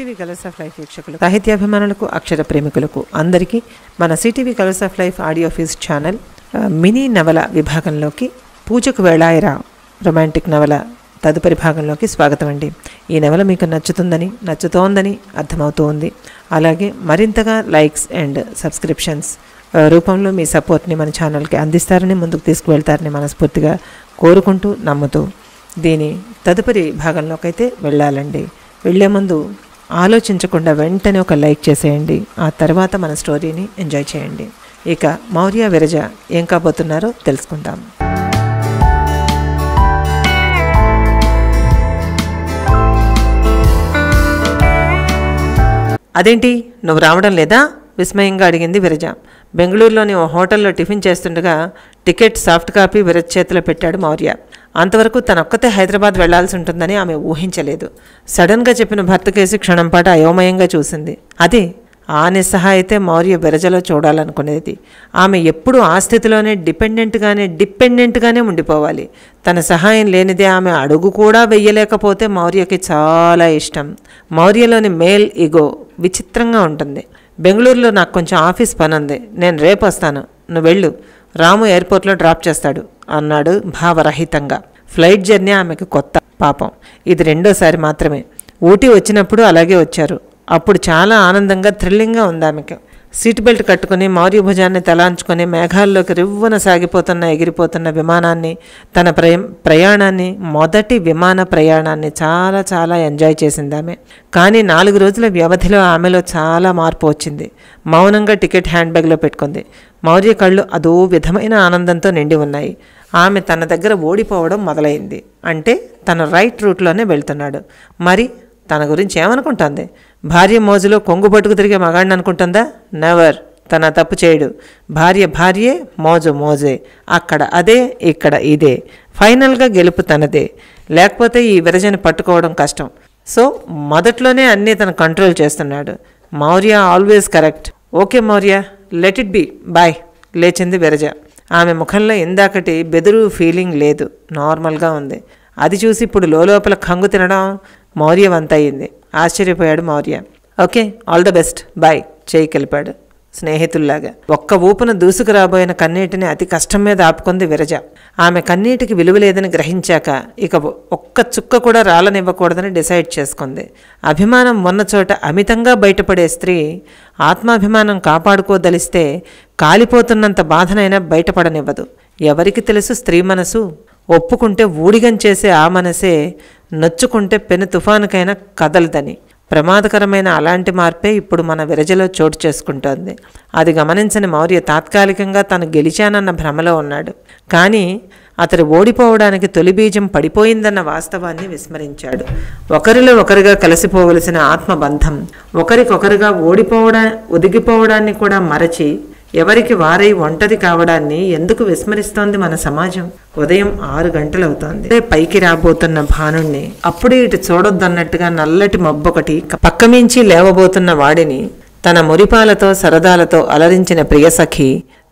CTV colours of life వీక్షకులు, సాహిత్యాభిమానులకు, అక్షర ప్రేమికులకు అందరికీ మన CTV colours of life audio ఫీజ్ ఛానల్ మినీ నవల విభాగంలోకి పూజకు వేళాయిరా రొమాంటిక్ నవల తదుపరి భాగంలోకి స్వాగతం అండి. ఈ నవల మీకు నచ్చుతోందని అర్థమవుతోంది. అలాగే మరింతగా లైక్స్ అండ్ సబ్స్క్రిప్షన్స్ రూపంలో మీ సపోర్ట్ని మన ఛానల్కి అందిస్తారని, ముందుకు తీసుకువెళ్తారని మనస్ఫూర్తిగా కోరుకుంటూ నమ్ముతూ దీని తదుపరి భాగంలోకి అయితే వెళ్ళాలండి. వెళ్ళే ముందు ఆలోచించకుండా వెంటనే ఒక లైక్ చేసేయండి. ఆ తర్వాత మన స్టోరీని ఎంజాయ్ చేయండి. ఇక మౌర్య విరజ ఏం కాబోతున్నారో తెలుసుకుందాం. అదేంటి నువ్వు రావడం లేదా? విస్మయంగా అడిగింది విరజ. బెంగళూరులోని ఓ హోటల్లో టిఫిన్ చేస్తుండగా టికెట్ సాఫ్ట్ కాపీ విరజ చేతిలో పెట్టాడు మౌర్య. అంతవరకు తనొక్కతే హైదరాబాద్ వెళ్లాల్సి ఉంటుందని ఆమె ఊహించలేదు. సడన్గా చెప్పిన భర్త కేసి క్షణం పాటు అయోమయంగా చూసింది. అదే ఆ నిస్సహాయితే మౌర్య విరజలో చూడాలనుకునేది. ఆమె ఎప్పుడూ ఆ స్థితిలోనే డిపెండెంట్గానే ఉండిపోవాలి. తన సహాయం లేనిదే ఆమె అడుగు కూడా వెయ్యలేకపోతే మౌర్యకి చాలా ఇష్టం. మౌర్యలోని మేల్ ఈగో విచిత్రంగా ఉంటుంది. బెంగళూరులో నాకు కొంచెం ఆఫీస్ పని ఉంది, నేను రేపు వస్తాను, నువ్వు వెళ్ళు, రాము ఎయిర్పోర్ట్లో డ్రాప్ చేస్తాడు అన్నాడు భావరహితంగా. ఫ్లైట్ జర్నీ ఆమెకు కొత్త. పాపం ఇది రెండోసారి మాత్రమే. ఊటీ వచ్చినప్పుడు అలాగే వచ్చారు. అప్పుడు చాలా ఆనందంగా థ్రిల్లింగ్గా ఉంది ఆమెకు. సీట్ బెల్ట్ కట్టుకుని మౌర్య భుజాన్ని తలాంచుకొని మేఘాల్లోకి రివ్వున ఎగిరిపోతున్న విమానాన్ని, తన ప్రయాణాన్ని, మొదటి విమాన ప్రయాణాన్ని చాలా చాలా ఎంజాయ్ చేసింది ఆమె. కానీ 4 రోజుల వ్యవధిలో ఆమెలో చాలా మార్పు వచ్చింది. మౌనంగా టికెట్ హ్యాండ్ బ్యాగ్లో పెట్టుకుంది. మౌర్య కళ్ళు అదో విధమైన ఆనందంతో నిండి ఉన్నాయి. ఆమె తన దగ్గర ఓడిపోవడం మొదలైంది. అంటే తన రైట్ రూట్లోనే వెళ్తున్నాడు. మరి తన గురించి ఏమనుకుంటుంది? భార్య మోజులో కొంగు పట్టుకు తిరిగే మగాడిని అనుకుంటుందా? నెవర్. తన తప్పు చేయడు. భార్యే, మోజే. అక్కడ అదే, ఇక్కడ ఇదే. ఫైనల్గా గెలుపు తనదే. లేకపోతే ఈ విరజని పట్టుకోవడం కష్టం. సో మొదట్లోనే అన్నీ తను కంట్రోల్ చేస్తున్నాడు. Maurya always correct. Okay Maurya, let it be, bye. లేచింది విరజ. ఆమె ముఖంలో ఇందాకటి బెదురు ఫీలింగ్ లేదు, నార్మల్గా ఉంది. అది చూసి ఇప్పుడు లోపల కంగు తినడం మౌర్య వంతయింది. ఆశ్చర్యపోయాడు Maurya. Okay, all the best, bye చేయి కలిపాడు స్నేహితుల్లాగా. ఒక్క ఊపున దూసుకురాబోయిన కన్నీటిని అతి కష్టం మీద ఆపుకుంది విరజ. ఆమె కన్నీటికి విలువ లేదని గ్రహించాక ఇక ఒక్క చుక్క కూడా రాలనివ్వకూడదని డిసైడ్ చేసుకుంది. అభిమానం ఉన్న చోట అమితంగా బయటపడే స్త్రీ ఆత్మాభిమానం కాపాడుకోదలిస్తే కాలిపోతున్నంత బాధనైనా బయటపడనివ్వదు. ఎవరికి తెలుసు స్త్రీ మనసు? ఒప్పుకుంటే ఊడిగం చేసే ఆ మనసే నొచ్చుకుంటే పెను తుఫానుకైనా కదలదని. ప్రమాదకరమైన అలాంటి మార్పే ఇప్పుడు మన విరజలో చోటు చేసుకుంటోంది. అది గమనించని మౌర్య తాత్కాలికంగా తాను గెలిచానన్న భ్రమలో ఉన్నాడు. కానీ అతడు ఓడిపోవడానికి తొలి బీజం పడిపోయిందన్న వాస్తవాన్ని విస్మరించాడు. ఒకరిలో ఒకరిగా కలిసిపోవలసిన ఆత్మబంధం, ఒకరికొకరుగా ఒదిగిపోవడాన్ని కూడా మరచి ఎవరికి వారై ఒంటరి కావడాన్ని ఎందుకు విస్మరిస్తోంది మన సమాజం? ఉదయం 6 గంటలవుతోంది. పైకి రాబోతున్న భానుణ్ణి అప్పుడే ఇటు చూడొద్దన్నట్టుగా నల్లటి మబ్బొకటి పక్కమించి లేవబోతున్న వాడిని తన మురిపాలతో సరదాలతో అలరించిన ప్రియసఖి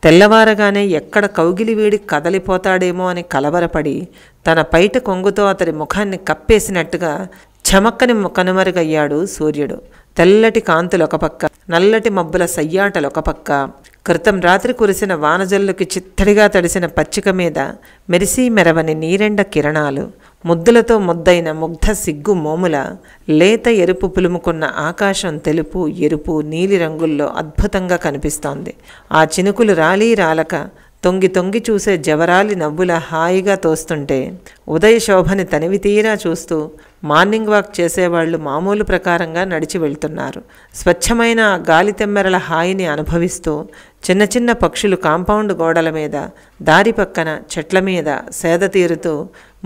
తెల్లవారగానే ఎక్కడ కౌగిలి వీడి కదలిపోతాడేమో అని కలవరపడి తన పైట కొంగుతో అతడి ముఖాన్ని కప్పేసినట్టుగా చమక్కని కనుమరుగయ్యాడు సూర్యుడు. తెల్లటి కాంతులు ఒక పక్క, నల్లటి మబ్బుల సయ్యాటలు ఒక పక్క, క్రితం రాత్రి కురిసిన వానజల్లుకి చిత్తడిగా తడిసిన పచ్చిక మీద మెరిసి మెరవని నీరెండ కిరణాలు, ముద్దులతో ముద్దైన ముగ్ధ సిగ్గు మోముల, లేత ఎరుపు పులుముకున్న ఆకాశం తెలుపు, ఎరుపు, నీలి రంగుల్లో అద్భుతంగా కనిపిస్తోంది. ఆ చినుకులు రాలక తొంగి చూసే జవరాలి నవ్వుల హాయిగా తోస్తుంటే ఉదయ శోభని తనివి తీరా చూస్తూ మార్నింగ్ వాక్ చేసేవాళ్లు మామూలు ప్రకారంగా నడిచి వెళ్తున్నారు. స్వచ్ఛమైన గాలి తెమ్మెరల హాయిని అనుభవిస్తూ చిన్న చిన్న పక్షులు కాంపౌండ్ గోడల మీద, దారి పక్కన చెట్ల మీద సేద తీరుతూ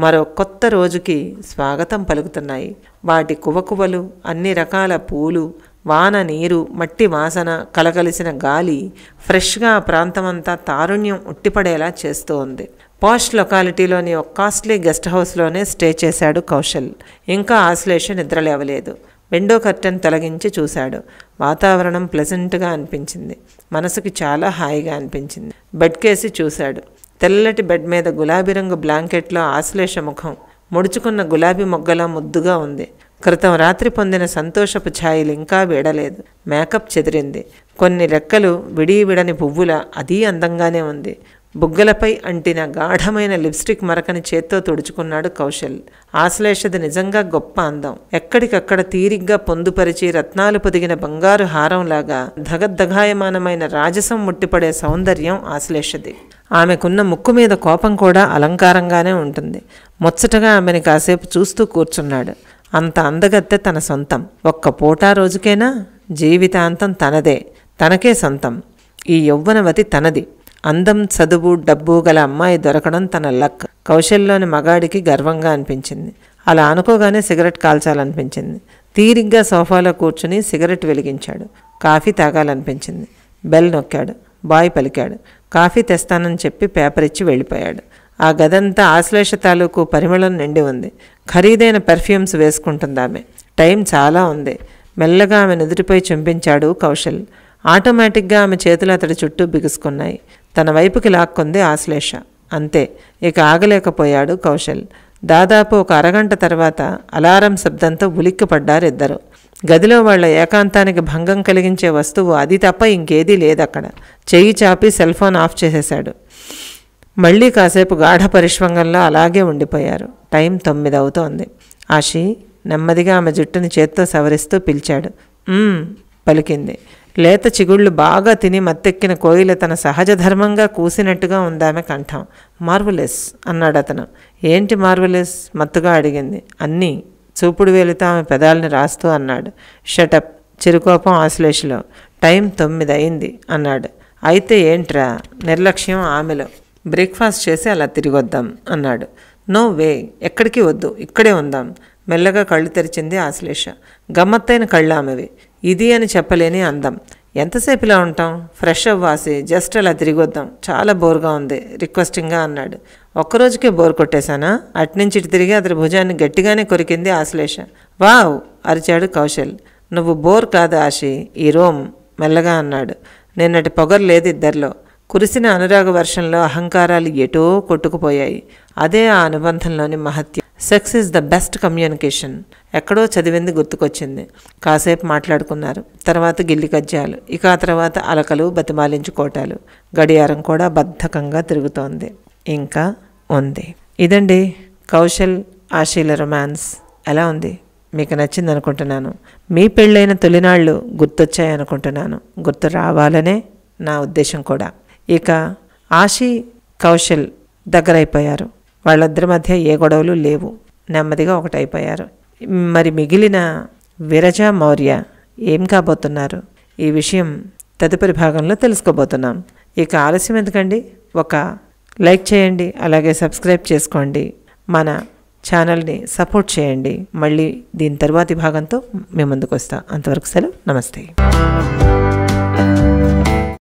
మరో కొత్త రోజుకి స్వాగతం పలుకుతున్నాయి. వాటి కువకువలు, అన్ని రకాల పూలు, వాన నీరు, మట్టి వాసన కలగలిసిన గాలి ఫ్రెష్గా ఆ ప్రాంతమంతా తారుణ్యం ఉట్టిపడేలా చేస్తూ ఉంది. పాష్ లొకాలిటీలోని ఒక కాస్ట్లీ గెస్ట్ హౌస్లోనే స్టే చేశాడు కౌశల్. ఇంకా ఆశ్లేష నిద్రలేవలేదు. విండో కర్టెన్ తొలగించి చూశాడు. వాతావరణం ప్లెజెంట్గా అనిపించింది. మనసుకి చాలా హాయిగా అనిపించింది. బెడ్ కేసి చూశాడు. తెల్లటి బెడ్ మీద గులాబీ రంగు బ్లాంకెట్లో ఆశ్లేష ముఖం ముడుచుకున్న గులాబీ మొగ్గలా ముద్దుగా ఉంది. క్రితం రాత్రి పొందిన సంతోషపు ఛాయలు ఇంకా వీడలేదు. మేకప్ చెదిరింది. కొన్ని రెక్కలు విడని పువ్వుల అదీ అందంగానే ఉంది. బుగ్గలపై అంటిన గాఢమైన లిప్స్టిక్ మరకని చేత్తో తుడుచుకున్నాడు కౌశల్. ఆశ్లేషది నిజంగా గొప్ప అందం. ఎక్కడికక్కడ తీరిగ్గా పొందుపరిచి రత్నాలు పొదిగిన బంగారు హారంలాగా ధగద్ధగాయమానమైన రాజసం ముట్టిపడే సౌందర్యం ఆశ్లేషది. ఆమెకున్న ముక్కు మీద కోపం కూడా అలంకారంగానే ఉంటుంది. ముచ్చటగా ఆమెని కాసేపు చూస్తూ కూర్చున్నాడు. అంత అందగత్తె తన సొంతం. ఒక్క పూటా రోజుకేనా? జీవితాంతం తనదే, తనకే సొంతం. ఈ యౌవనవతి తనది. అందం, చదువు, డబ్బు గల అమ్మాయి దొరకడం తన లక్. కౌశల్లోని మగాడికి గర్వంగా అనిపించింది. అలా అనుకోగానే సిగరెట్ కాల్చాలనిపించింది. తీరిగ్గా సోఫాలో కూర్చుని సిగరెట్ వెలిగించాడు. కాఫీ తాగాలనిపించింది. బెల్ నొక్కాడు. బాయ్ పలికాడు. కాఫీ తెస్తానని చెప్పి పేపర్ ఇచ్చి వెళ్ళిపోయాడు. ఆ గదంతా ఆశ్లేష తాలూకు పరిమళం నిండి ఉంది. ఖరీదైన పెర్ఫ్యూమ్స్ వేసుకుంటుందామె. టైం చాలా ఉంది. మెల్లగా ఆమె నుదుటిపై చుంపించాడు కౌశల్. ఆటోమేటిక్గా ఆమె చేతులు అతడి చుట్టూ బిగుసుకున్నాయి. తన వైపుకి లాక్కుంది ఆశ్లేష. అంతే, ఇక ఆగలేకపోయాడు కౌశల్. దాదాపు ఒక అరగంట తర్వాత అలారం శబ్దంతో ఉలిక్కిపడ్డారిద్దరు. గదిలో వాళ్ల ఏకాంతానికి భంగం కలిగించే వస్తువు అది తప్ప ఇంకేదీ లేదక్కడ. చెయ్యి చాపి సెల్ ఫోన్ ఆఫ్ చేసేశాడు. మళ్ళీ కాసేపు గాఢ పరిష్వంగంలో అలాగే ఉండిపోయారు. టైం 9 అవుతోంది. ఆషి నెమ్మదిగా ఆమె జుట్టుని చేత్తో సవరిస్తూ పిలిచాడు. పలికింది. లేత చిగుళ్ళు బాగా తిని మత్తెక్కిన కోయిల తన సహజ ధర్మంగా కూసినట్టుగా ఉందామె కంఠం. మార్వలెస్ అన్నాడు అతను. ఏంటి మార్వలెస్? మత్తుగా అడిగింది. అన్నీ. చూపుడు వేలితో ఆమె పెదాలని రాస్తూ అన్నాడు. షటప్. చిరుకోపం ఆశ్లేషలో. టైం 9 అయింది అన్నాడు. అయితే ఏంట్రా? నిర్లక్ష్యం ఆమెలో. బ్రేక్ఫాస్ట్ చేసి అలా తిరిగొద్దాం అన్నాడు. నో వే, ఎక్కడికి వద్దు, ఇక్కడే ఉందాం. మెల్లగా కళ్ళు తెరిచింది ఆశ్లేష. గమ్మత్తైన కళ్ళు ఆమెవి. ఇది అని చెప్పలేని అందం. ఎంతసేపు ఇలా ఉంటాం? ఫ్రెష్ అవ్వాసి జస్ట్ అలా తిరిగొద్దాం, చాలా బోర్గా ఉంది రిక్వెస్టింగ్గా అన్నాడు. ఒక్కరోజుకే బోర్ కొట్టేశానా? అట్నుంచి ఇటు తిరిగి అతని భుజాన్ని గట్టిగానే కొరికింది ఆశ్లేష. వావ్ అరిచాడు కౌశల్. నువ్వు బోర్ కాదు ఆశి, ఈ రోమ్ మెల్లగా అన్నాడు. నిన్నటి పొగరు లేదు ఇద్దరిలో. కురిసిన అనురాగ వర్షంలో అహంకారాలు ఎటో కొట్టుకుపోయాయి. అదే ఆ అనుబంధంలోని మహత్యం. Sex is the best communication. ఎక్కడో చదివింది గుర్తుకొచ్చింది. కాసేపు మాట్లాడుకున్నారు. తర్వాత గిల్లి కజ్జాలు. ఇక ఆ తర్వాత అలకలు, బతిమాలించుకోటాలు. గడియారం కూడా బద్ధకంగా తిరుగుతోంది. ఇంకా ఉంది. ఇదండి కౌశల్ ఆశీల రొమాన్స్. ఎలా ఉంది? మీకు నచ్చింది అనుకుంటున్నాను. మీ పెళ్ళైన తొలినాళ్ళు గుర్తొచ్చాయనుకుంటున్నాను. గుర్తు రావాలనే నా ఉద్దేశం కూడా. ఇక ఆశి కౌశల్ దగ్గరైపోయారు. వాళ్ళిద్దరి మధ్య ఏ గొడవలు లేవు. నెమ్మదిగా ఒకటైపోయారు. మరి మిగిలిన విరజ, మౌర్య ఏం కాబోతున్నారు? ఈ విషయం తదుపరి భాగంలో తెలుసుకోబోతున్నాం. ఇక ఆలస్యం ఎందుకండి? ఒక లైక్ చేయండి, అలాగే సబ్స్క్రైబ్ చేసుకోండి. మన ఛానల్ని సపోర్ట్ చేయండి. మళ్ళీ దీని తరువాతి భాగంతో మీ ముందుకు వస్తా. అంతవరకు సెలవు. నమస్తే.